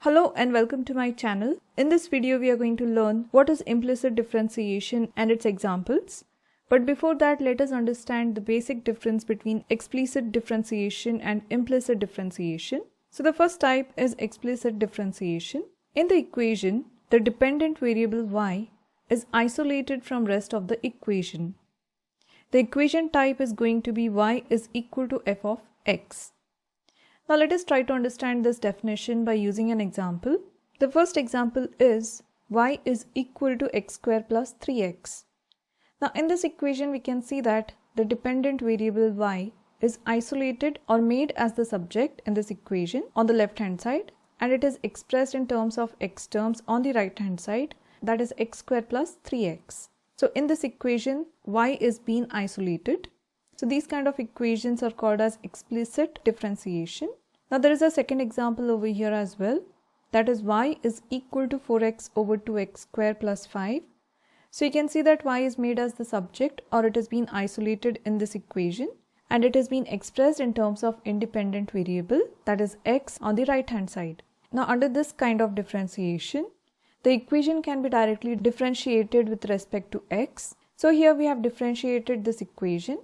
Hello and welcome to my channel. In this video we are going to learn what is implicit differentiation and its examples. But before that, let us understand the basic difference between explicit differentiation and implicit differentiation. So the first type is explicit differentiation. In the equation, the dependent variable y is isolated from rest of the equation. The equation type is going to be y is equal to f of x. Now let us try to understand this definition by using an example. The first example is y is equal to x square plus 3x. Now in this equation we can see that the dependent variable y is isolated or made as the subject in this equation on the left hand side, and it is expressed in terms of x terms on the right hand side, that is x square plus 3x. So in this equation y is being isolated. So these kind of equations are called as explicit differentiation. Now there is a second example over here as well, that is y is equal to 4x over 2x square plus 5. So you can see that y is made as the subject, or it has been isolated in this equation, and it has been expressed in terms of independent variable, that is x, on the right hand side. Now under this kind of differentiation, the equation can be directly differentiated with respect to x. So here we have differentiated this equation.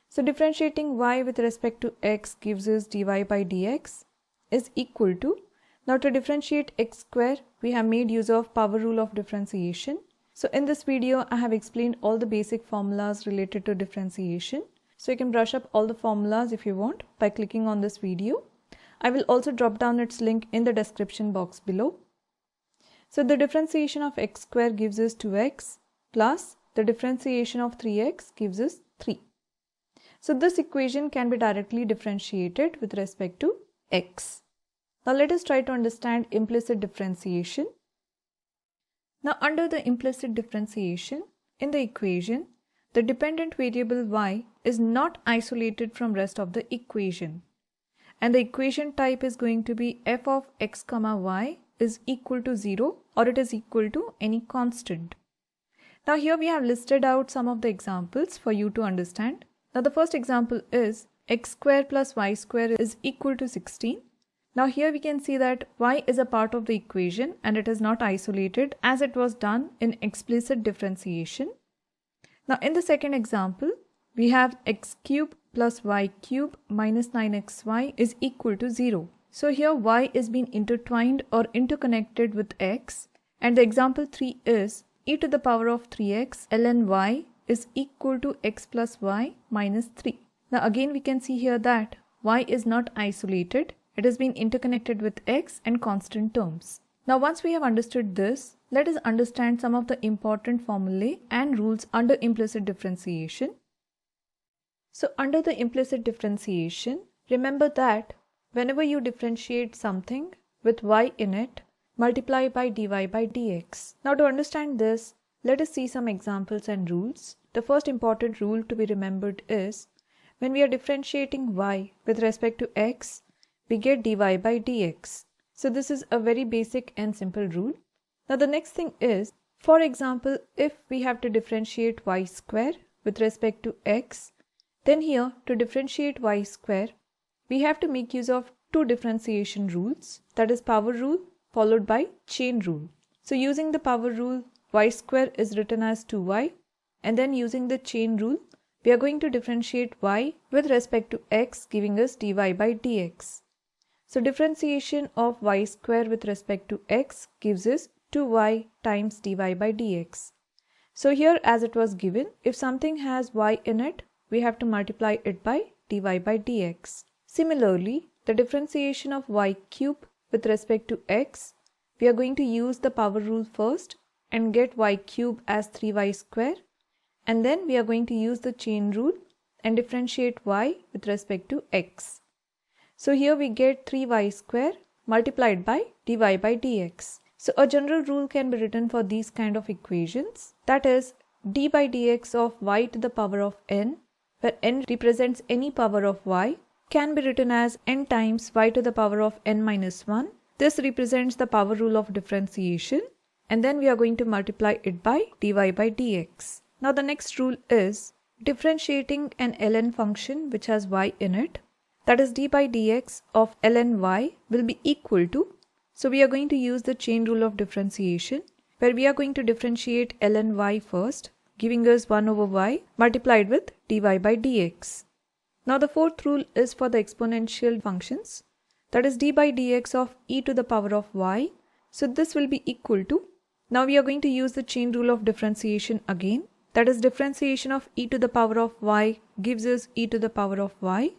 So differentiating y with respect to x gives us dy by dx is equal to, now to differentiate x square we have made use of power rule of differentiation. So in this video I have explained all the basic formulas related to differentiation. So you can brush up all the formulas if you want by clicking on this video. I will also drop down its link in the description box below. So the differentiation of x square gives us 2x plus the differentiation of 3x gives us 3. So this equation can be directly differentiated with respect to x. Now let us try to understand implicit differentiation. Now under the implicit differentiation, in the equation, the dependent variable y is not isolated from rest of the equation. And the equation type is going to be f of x comma y is equal to 0, or it is equal to any constant. Now here we have listed out some of the examples for you to understand. Now the first example is x square plus y square is equal to 16. Now here we can see that y is a part of the equation and it is not isolated as it was done in explicit differentiation. Now in the second example, we have x cube plus y cube minus 9xy is equal to 0. So here y is being intertwined or interconnected with x, and the example 3 is e to the power of 3x ln y is equal to x plus y minus 3. Now again we can see here that y is not isolated, it has been interconnected with x and constant terms. Now once we have understood this, let us understand some of the important formulae and rules under implicit differentiation. So under the implicit differentiation, remember that whenever you differentiate something with y in it, multiply by dy by dx. Now to understand this, let us see some examples and rules. The first important rule to be remembered is when we are differentiating y with respect to x, we get dy by dx. So this is a very basic and simple rule. Now the next thing is, for example, if we have to differentiate y square with respect to x, then here to differentiate y square, we have to make use of two differentiation rules, that is power rule followed by chain rule. So using the power rule, y square is written as 2y, and then using the chain rule, we are going to differentiate y with respect to x, giving us dy by dx. So differentiation of y square with respect to x gives us 2y times dy by dx. So here as it was given, if something has y in it, we have to multiply it by dy by dx. Similarly, the differentiation of y cube with respect to x, we are going to use the power rule first and get y cube as 3y square, and then we are going to use the chain rule and differentiate y with respect to x. So here we get 3y square multiplied by dy by dx. So a general rule can be written for these kind of equations, that is d by dx of y to the power of n, where n represents any power of y, can be written as n times y to the power of n minus 1. This represents the power rule of differentiation, and then we are going to multiply it by dy by dx. Now the next rule is differentiating an ln function which has y in it, that is d by dx of ln y will be equal to So we are going to use the chain rule of differentiation, where we are going to differentiate ln y first, giving us 1 over y multiplied with dy by dx. Now the fourth rule is for the exponential functions, that is d by dx of e to the power of y. So this will be equal to, now we are going to use the chain rule of differentiation again, that is differentiation of e to the power of y gives us e to the power of y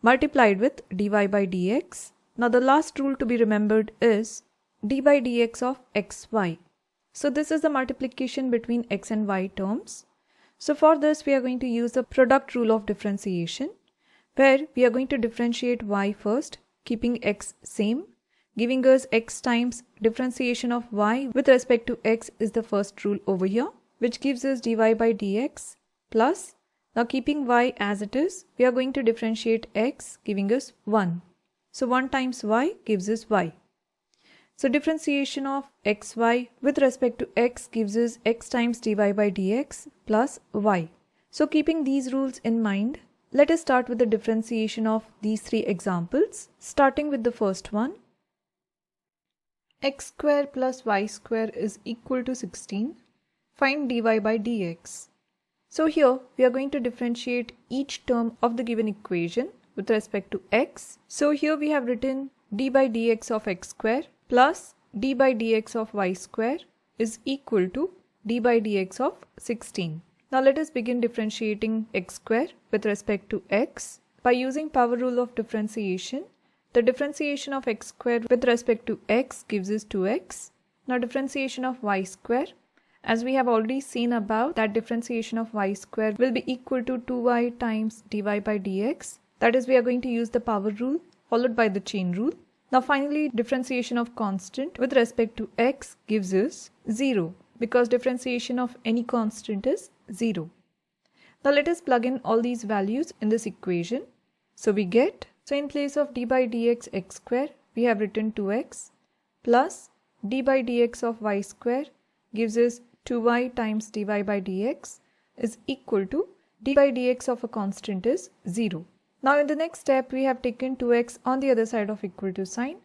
multiplied with dy by dx. Now the last rule to be remembered is d by dx of xy. So this is the multiplication between x and y terms. So for this we are going to use the product rule of differentiation, where we are going to differentiate y first, keeping x same, giving us x times differentiation of y with respect to x is the first rule over here, which gives us dy by dx plus, now keeping y as it is, we are going to differentiate x, giving us 1. So 1 times y gives us y. So differentiation of xy with respect to x gives us x times dy by dx plus y. So keeping these rules in mind, let us start with the differentiation of these three examples, starting with the first one. X square plus y square is equal to 16. Find dy by dx. So here we are going to differentiate each term of the given equation with respect to x. So here we have written d by dx of x square plus d by dx of y square is equal to d by dx of 16. Now let us begin differentiating x square with respect to x. By using power rule of differentiation, the differentiation of x square with respect to x gives us 2x. Now differentiation of y square, as we have already seen above, that differentiation of y square will be equal to 2y times dy by dx. That is, we are going to use the power rule followed by the chain rule. Now finally, differentiation of constant with respect to x gives us 0, because differentiation of any constant is 0. Now let us plug in all these values in this equation. So we get, so in place of d by dx x square, we have written 2x plus d by dx of y square gives us 2y times dy by dx is equal to d by dx of a constant is 0. Now in the next step, we have taken 2x on the other side of equal to sign,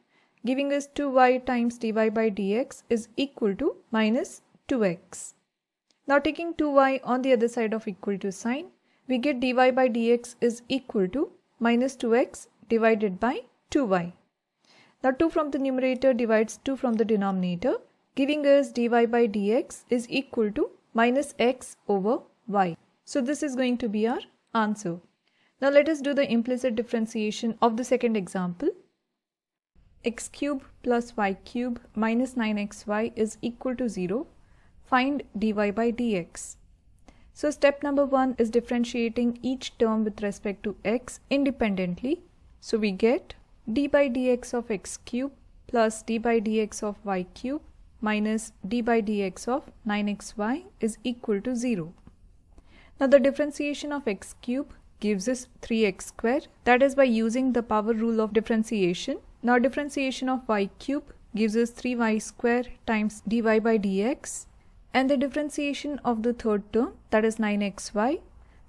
giving us 2y times dy by dx is equal to minus 2x. Now taking 2y on the other side of equal to sign, we get dy by dx is equal to minus 2x divided by 2y. Now 2 from the numerator divides 2 from the denominator, giving us dy by dx is equal to minus x over y. So this is going to be our answer. Now let us do the implicit differentiation of the second example. X cube plus y cube minus 9xy is equal to 0. Find dy by dx. So step number 1 is differentiating each term with respect to x independently. So we get d by dx of x cube plus d by dx of y cube minus d by dx of 9xy is equal to 0. Now the differentiation of x cube gives us 3x square, that is by using the power rule of differentiation. Now differentiation of y cube gives us 3y square times dy by dx, and the differentiation of the third term, that is 9xy,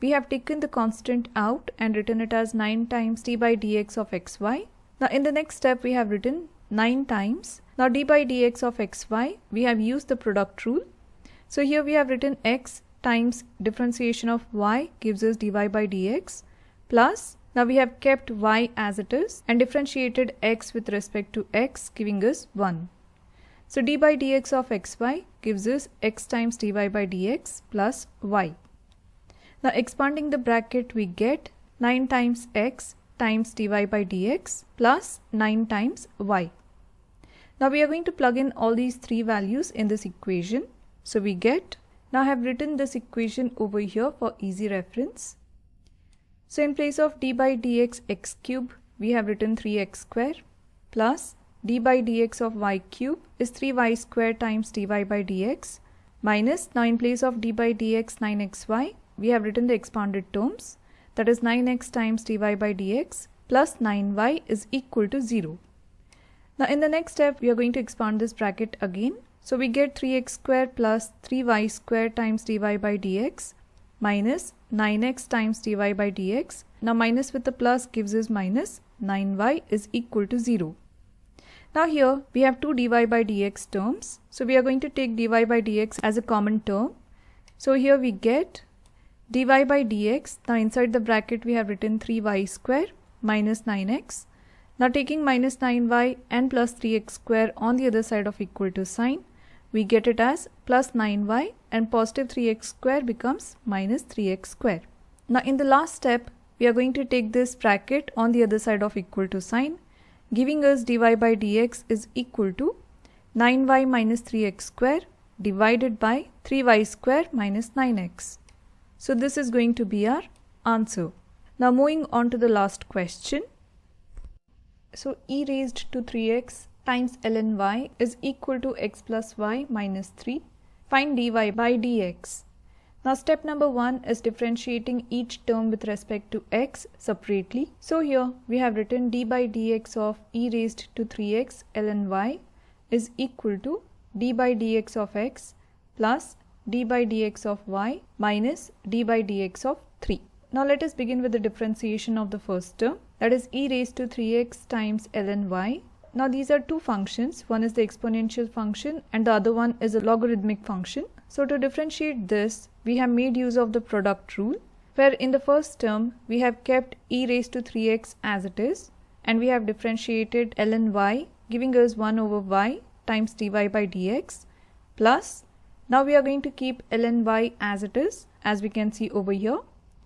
we have taken the constant out and written it as 9 times d by dx of xy. Now in the next step we have written 9 times. Now d by dx of xy, we have used the product rule. So here we have written x times differentiation of y gives us dy by dx plus, now we have kept y as it is and differentiated x with respect to x, giving us 1. So d by dx of xy gives us x times dy by dx plus y. Now expanding the bracket, we get 9 times x times dy by dx plus 9 times y. Now we are going to plug in all these three values in this equation. So we get, now I have written this equation over here for easy reference. So in place of d by dx x cube, we have written 3x square plus d by dx of y cube is 3y square times dy by dx minus, now in place of d by dx 9xy, we have written the expanded terms, that is 9x times dy by dx plus 9y is equal to 0. Now in the next step, we are going to expand this bracket again. So we get 3x square plus 3y square times dy by dx minus 9x times dy by dx. Now minus with the plus gives us minus 9y is equal to 0. Now here we have two dy by dx terms. So we are going to take dy by dx as a common term. So here we get dy by dx. Now inside the bracket we have written 3y square minus 9x. Now taking minus 9y and plus 3x square on the other side of equal to sign, we get it as plus 9y and positive 3x square becomes minus 3x square. Now in the last step, we are going to take this bracket on the other side of equal to sign, giving us dy by dx is equal to 9y minus 3x square divided by 3y square minus 9x. So this is going to be our answer. Now moving on to the last question. So e raised to 3x times ln y is equal to x plus y minus 3. Find dy by dx. Now step number 1 is differentiating each term with respect to x separately. So here we have written d by dx of e raised to 3x ln y is equal to d by dx of x plus d by dx of y minus d by dx of 3. Now let us begin with the differentiation of the first term, that is e raised to 3x times ln y. Now these are two functions, one is the exponential function and the other one is a logarithmic function. So to differentiate this, we have made use of the product rule, where in the first term we have kept e raised to 3x as it is and we have differentiated ln y, giving us 1 over y times dy by dx plus, now we are going to keep ln y as it is, as we can see over here,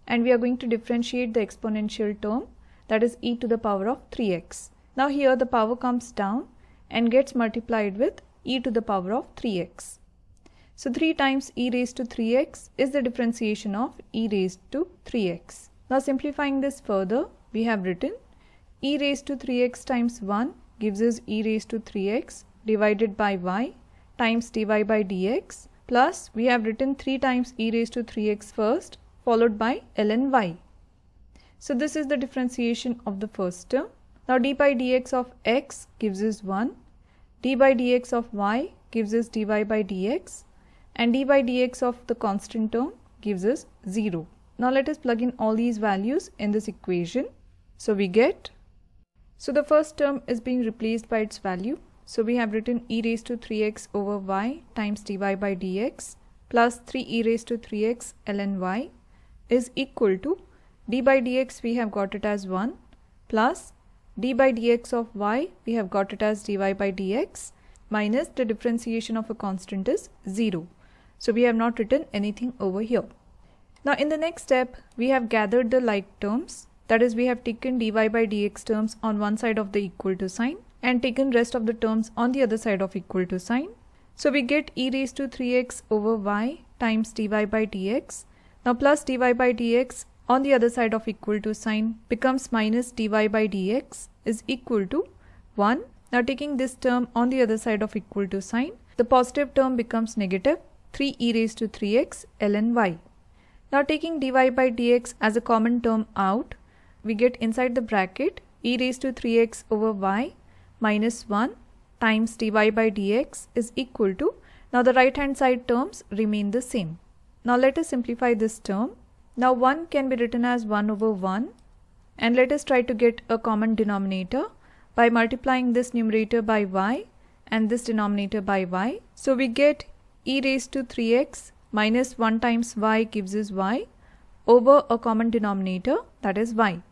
and we are going to differentiate the exponential term, that is e to the power of 3x. Now here the power comes down and gets multiplied with e to the power of 3x. So 3 times e raised to 3x is the differentiation of e raised to 3x. Now simplifying this further, we have written e raised to 3x times 1 gives us e raised to 3x divided by y times dy by dx, plus we have written 3 times e raised to 3x first followed by ln y. So this is the differentiation of the first term. Now d by dx of x gives us 1, d by dx of y gives us dy by dx, and d by dx of the constant term gives us 0. Now let us plug in all these values in this equation. So we get, so the first term is being replaced by its value. So we have written e raised to 3x over y times dy by dx plus 3 e raised to 3x ln y is equal to d by dx we have got it as 1 plus d by dx of y we have got it as dy by dx minus the differentiation of a constant is 0. So we have not written anything over here. Now in the next step we have gathered the like terms, that is we have taken dy by dx terms on one side of the equal to sign and taken rest of the terms on the other side of equal to sign. So we get e raised to 3x over y times dy by dx. Now plus dy by dx on the other side of equal to sign becomes minus dy by dx is equal to 1. Now taking this term on the other side of equal to sign, the positive term becomes negative 3 e raised to 3x ln y. Now taking dy by dx as a common term out, we get inside the bracket e raised to 3x over y minus 1 times dy by dx is equal to, now the right hand side terms remain the same. Now let us simplify this term. Now 1 can be written as 1 over 1, and let us try to get a common denominator by multiplying this numerator by y and this denominator by y. So we get e raised to 3x minus 1 times y gives us y over a common denominator, that is y,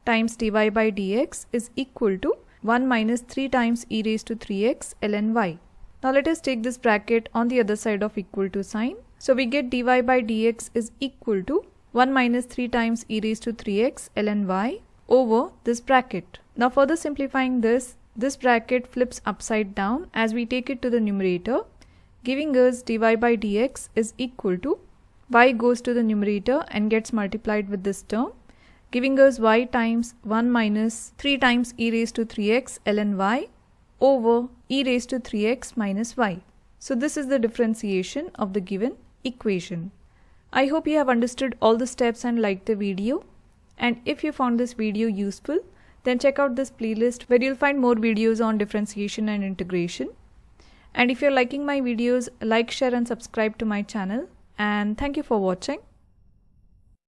times dy by dx is equal to 1 minus 3 times e raised to 3x ln y. Now let us take this bracket on the other side of equal to sign. So we get dy by dx is equal to 1 minus 3 times e raised to 3x ln y over this bracket. Now further simplifying this bracket flips upside down as we take it to the numerator, giving us dy by dx is equal to y goes to the numerator and gets multiplied with this term, giving us y times 1 minus 3 times e raised to 3x ln y over e raised to 3x minus y. So this is the differentiation of the given equation. I hope you have understood all the steps and liked the video. And if you found this video useful, then check out this playlist where you'll find more videos on differentiation and integration. And if you're liking my videos, like, share and subscribe to my channel. And thank you for watching.